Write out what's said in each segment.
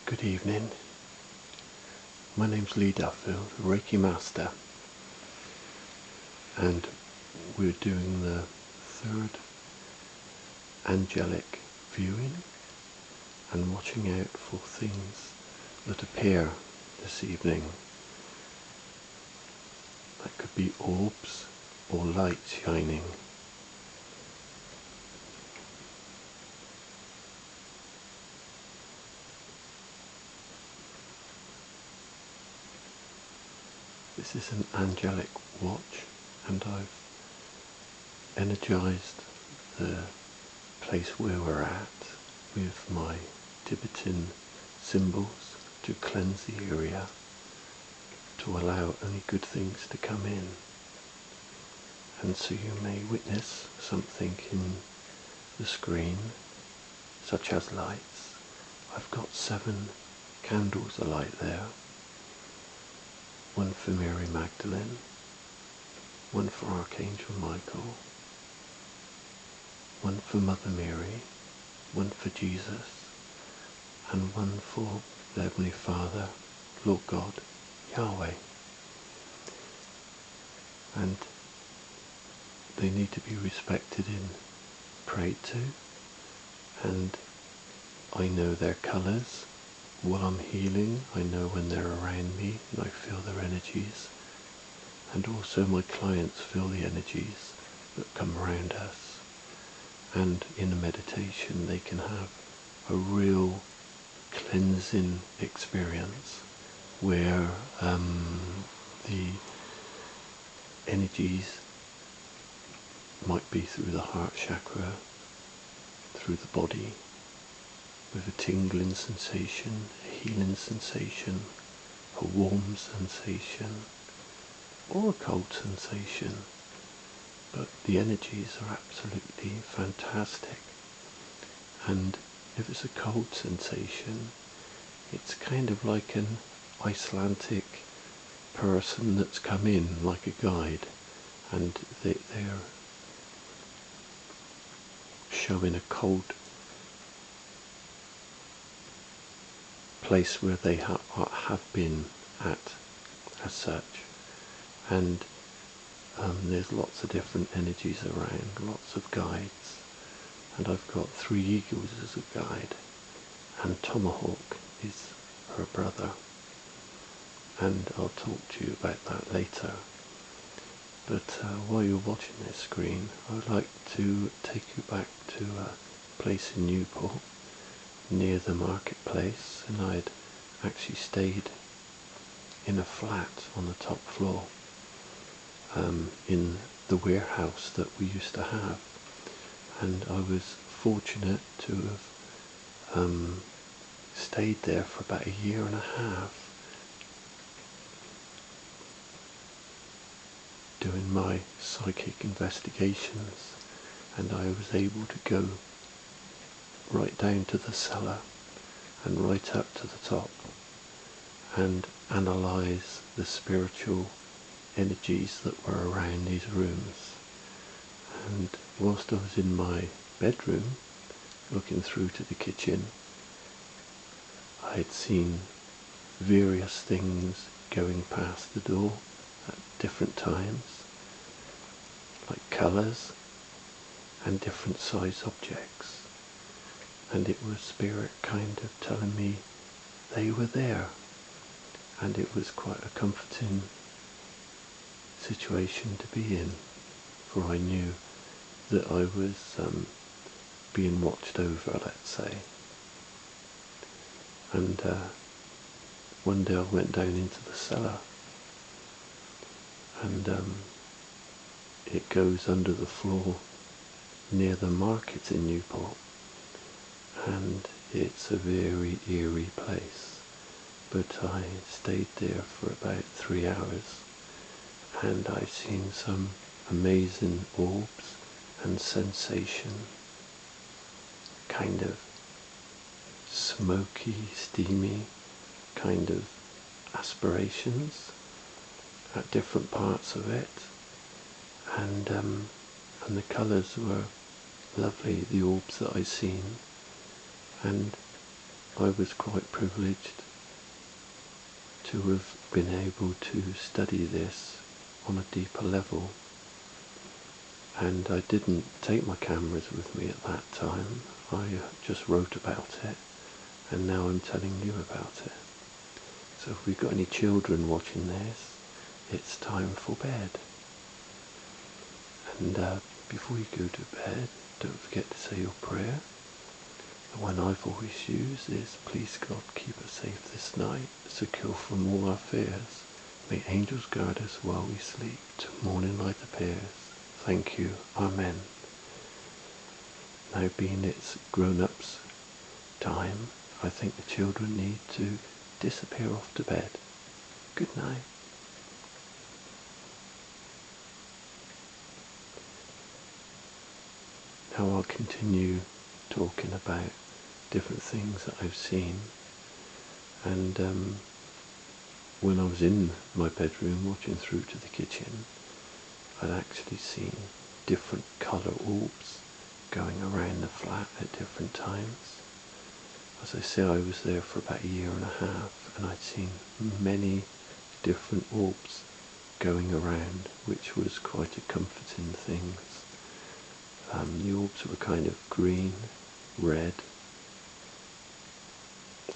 Good evening. My name's Lee Duffield, Reiki Master, and we're doing the third angelic viewing and watching out for things that appear this evening. That could be orbs or light shining. This is an angelic watch, and I've energized the place where we're at with my Tibetan symbols to cleanse the area, to allow only good things to come in. And so you may witness something in the screen, such as lights. I've got 7 candles alight there. One for Mary Magdalene, one for Archangel Michael, one for Mother Mary, one for Jesus, and one for the Heavenly Father, Lord God, Yahweh. And they need to be respected and prayed to, and I know their colours. While I'm healing, I know when they're around me and I feel their energies, and also my clients feel the energies that come around us. And in a meditation they can have a real cleansing experience where the energies might be through the heart chakra, through the body, with a tingling sensation, a healing sensation, a warm sensation, or a cold sensation. But the energies are absolutely fantastic. And if it's a cold sensation, it's kind of like an Icelandic person that's come in, like a guide, and they're showing a cold place where they have been at as such. And there's lots of different energies around, lots of guides, and I've got 3 eagles as a guide, and Tomahawk is her brother, and I'll talk to you about that later. But while you're watching this screen, I would like to take you back to a place in Newport near the marketplace, and I'd actually stayed in a flat on the top floor in the warehouse that we used to have, and I was fortunate to have stayed there for about 1.5 years doing my psychic investigations, and I was able to go right down to the cellar and right up to the top and analyze the spiritual energies that were around these rooms. And whilst I was in my bedroom looking through to the kitchen, I had seen various things going past the door at different times, like colours and different size objects. And it was spirit kind of telling me they were there, and it was quite a comforting situation to be in, for I knew that I was being watched over, let's say. And one day I went down into the cellar, and it goes under the floor near the market in Newport, and it's a very eerie place. But I stayed there for about 3 hours, and I seen some amazing orbs and sensation, kind of smoky, steamy kind of aspirations at different parts of it, and the colours were lovely, the orbs that I seen, and I was quite privileged to have been able to study this on a deeper level, and I didn't take my cameras with me at that time. I just wrote about it, and now I'm telling you about it. So if we've got any children watching this, it's time for bed. And before you go to bed, don't forget to say your prayer. The one I've always used is, please God, keep us safe this night, secure from all our fears. May angels guard us while we sleep, till morning light appears. Thank you. Amen. Now, being it's grown-ups' time, I think the children need to disappear off to bed. Good night. Now I'll continue talking about different things that I've seen, and when I was in my bedroom watching through to the kitchen, I'd actually seen different colour orbs going around the flat at different times. As I say, I was there for about a year and a half, and I'd seen many different orbs going around, which was quite a comforting thing. The orbs were kind of green, red,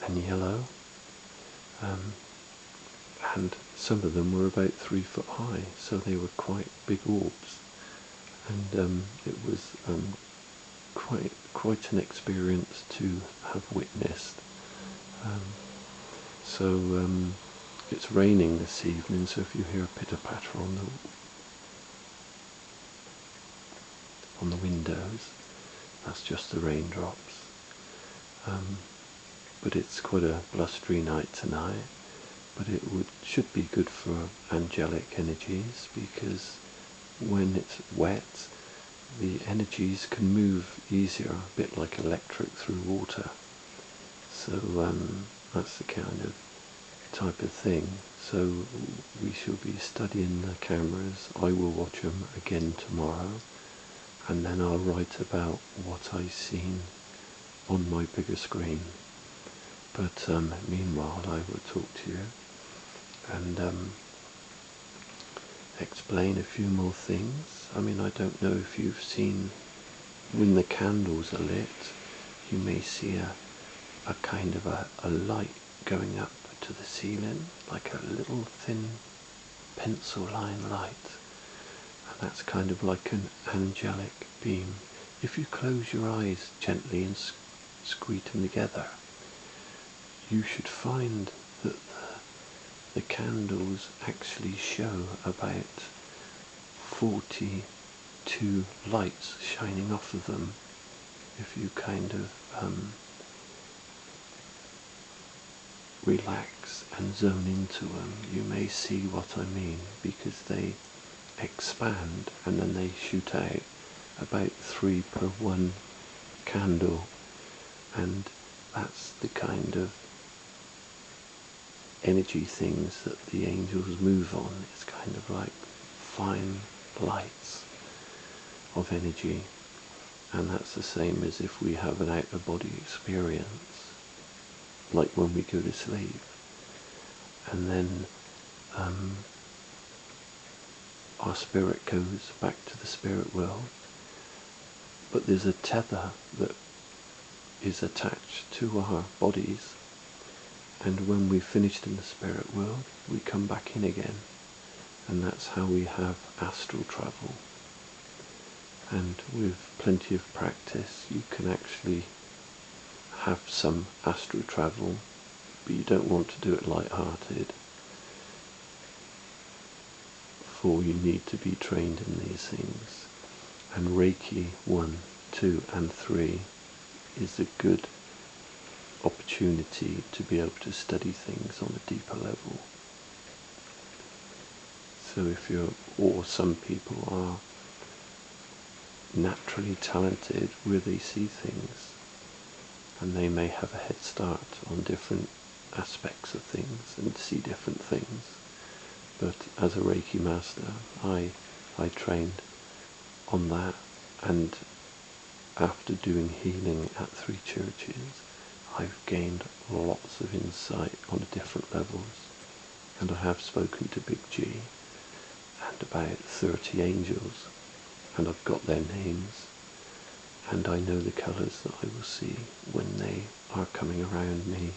and yellow, and some of them were about 3 foot high, so they were quite big orbs, and it was quite an experience to have witnessed. It's raining this evening, so if you hear a pitter-patter on the windows, that's just the raindrops. But it's quite a blustery night tonight, but it should be good for angelic energies, because when it's wet, the energies can move easier, a bit like electric through water. So that's the kind of type of thing. So we shall be studying the cameras. I will watch them again tomorrow, and then I'll write about what I've seen on my bigger screen. But meanwhile, I will talk to you and explain a few more things. I mean, I don't know if you've seen, when the candles are lit, you may see a kind of a light going up to the ceiling, like a little thin pencil line light, and that's kind of like an angelic beam. If you close your eyes gently and squeeze them together, you should find that the candles actually show about 42 lights shining off of them. If you kind of relax and zone into them, you may see what I mean, because they expand and then they shoot out about 3 per 1 candle, and that's the kind of energy things that the angels move on. It's kind of like fine lights of energy, and that's the same as if we have an out-of-body experience, like when we go to sleep, and then our spirit goes back to the spirit world, but there's a tether that is attached to our bodies, and when we've finished in the spirit world, we come back in again, and that's how we have astral travel. And with plenty of practice, you can actually have some astral travel, but you don't want to do it light-hearted, for you need to be trained in these things. And Reiki 1, 2 and 3 is a good opportunity to be able to study things on a deeper level. So if or some people are naturally talented where they see things, and they may have a head start on different aspects of things and see different things. But as a Reiki master, I trained on that, and after doing healing at 3 churches, I've gained lots of insight on different levels, and I have spoken to Big G and about 30 angels, and I've got their names, and I know the colours that I will see when they are coming around me,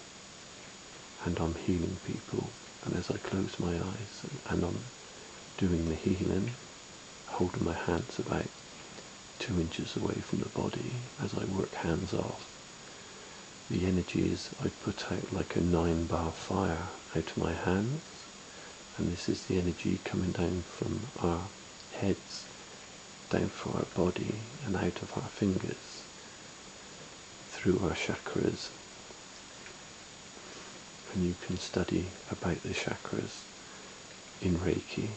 and I'm healing people. And as I close my eyes and I'm doing the healing, holding my hands about 2 inches away from the body as I work hands off, the energies I put out like a 9-bar fire out of my hands, and this is the energy coming down from our heads, down through our body and out of our fingers, through our chakras. And you can study about the chakras in Reiki.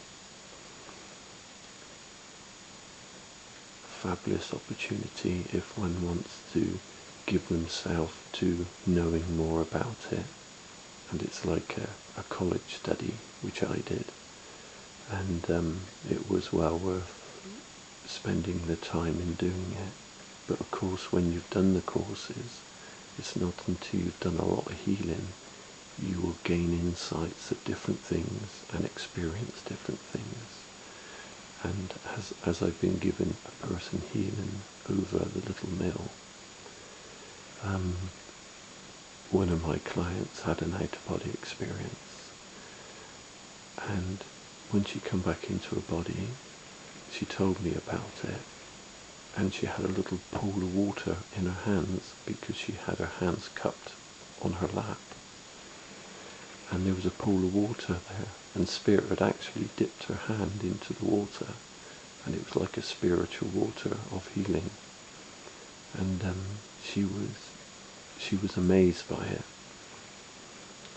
Fabulous opportunity if one wants to give themselves to knowing more about it. And it's like a college study, which I did. And it was well worth spending the time in doing it. But of course, when you've done the courses, it's not until you've done a lot of healing you will gain insights of different things and experience different things. And as I've been given a person healing over the little mill, one of my clients had an out-of-body experience, and when she come back into her body, she told me about it, and she had a little pool of water in her hands because she had her hands cupped on her lap, and there was a pool of water there, and Spirit had actually dipped her hand into the water, and it was like a spiritual water of healing. And she was amazed by it.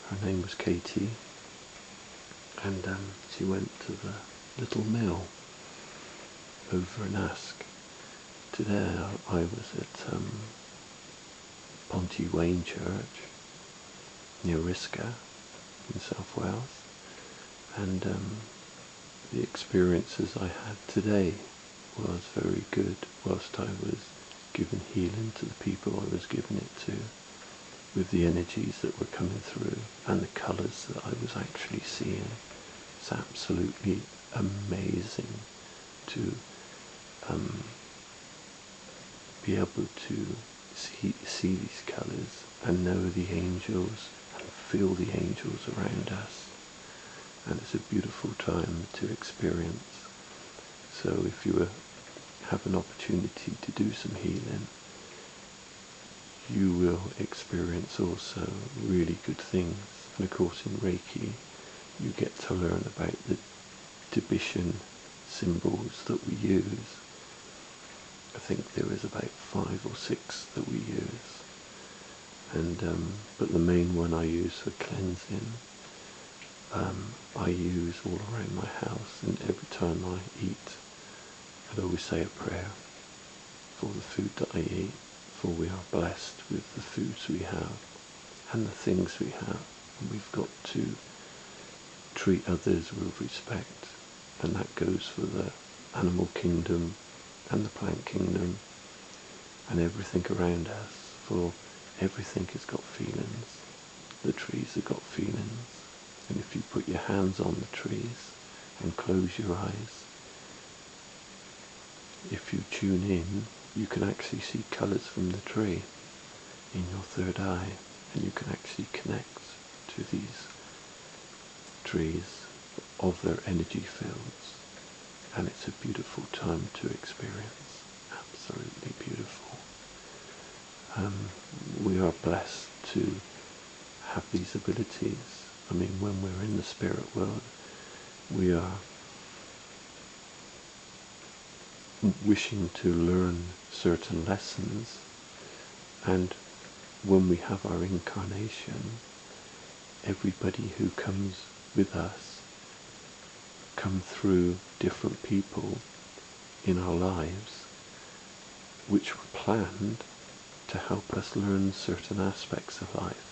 Her name was Katie, and she went to the little mill over in Ask. Today I was at Ponty Wain Church near Risca in South Wales, and the experiences I had today was very good whilst I was giving healing to the people I was giving it to, with the energies that were coming through and the colours that I was actually seeing. It's absolutely amazing to be able to see these colours and know the angels and feel the angels around us, and it's a beautiful time to experience. So if you have an opportunity to do some healing, you will experience also really good things. And of course in Reiki you get to learn about the Tibetan symbols that we use. I think there is about 5 or 6 that we use, and but the main one I use for cleansing, I use all around my house, and every time I eat I'd always say a prayer for the food that I eat, for we are blessed with the foods we have and the things we have, and we've got to treat others with respect, and that goes for the animal kingdom and the plant kingdom and everything around us, for everything has got feelings. The trees have got feelings, and if you put your hands on the trees and close your eyes, if you tune in, you can actually see colours from the tree in your third eye, and you can actually connect to these trees of their energy fields, and it's a beautiful time to experience, absolutely beautiful. We are blessed to have these abilities. I mean, when we're in the spirit world, we are wishing to learn certain lessons, and when we have our incarnation, everybody who comes with us come through different people in our lives which were planned to help us learn certain aspects of life.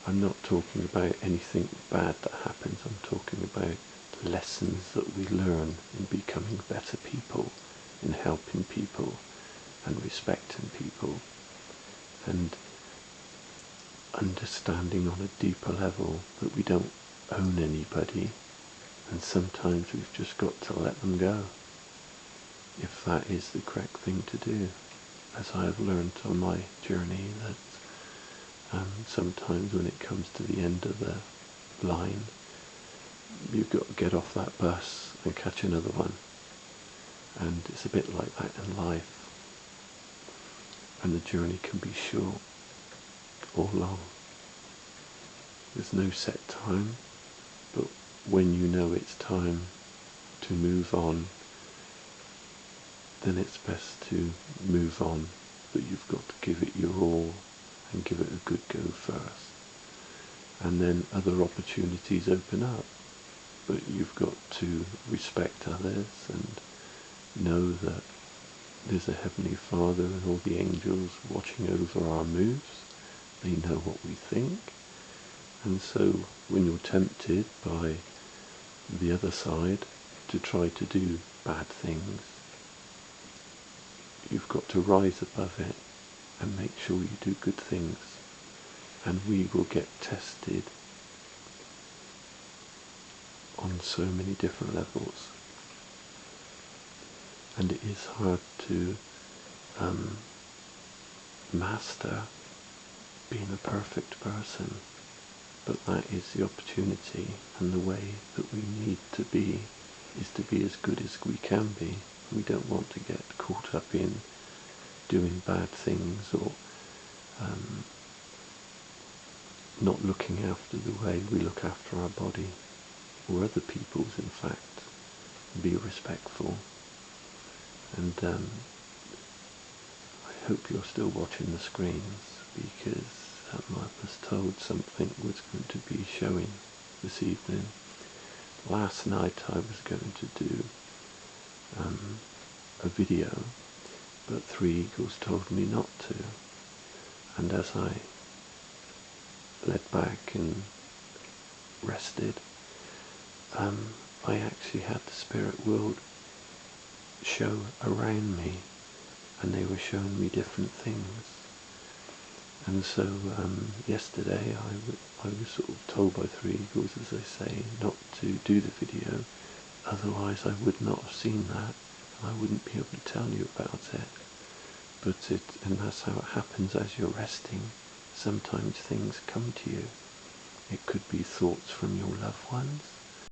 I'm not talking about anything bad that happens, I'm talking about lessons that we learn in becoming better people, in helping people and respecting people. And understanding on a deeper level that we don't own anybody, and sometimes we've just got to let them go, if that is the correct thing to do. As I have learned on my journey, that sometimes when it comes to the end of the line, you've got to get off that bus and catch another one. And it's a bit like that in life. And the journey can be short or long. There's no set time, but when you know it's time to move on, then it's best to move on, but you've got to give it your all and give it a good go first. And then other opportunities open up, but you've got to respect others and know that there's a Heavenly Father and all the angels watching over our moves. They know what we think. And so when you're tempted by the other side to try to do bad things, you've got to rise above it and make sure you do good things. And we will get tested on so many different levels. And it is hard to master being a perfect person, but that is the opportunity, and the way that we need to be is to be as good as we can be. We don't want to get caught up in doing bad things or not looking after the way we look after our body, or other people's, in fact. Be respectful. And I hope you're still watching the screens, because I was told something was going to be showing this evening. Last night I was going to do a video, but Three Eagles told me not to. And as I led back and rested, I actually had the spirit world show around me, and they were showing me different things. And so yesterday I was sort of told by Three Eagles, as I say, not to do the video, otherwise I would not have seen that, and I wouldn't be able to tell you about it. And that's how it happens as you're resting. Sometimes things come to you. It could be thoughts from your loved ones,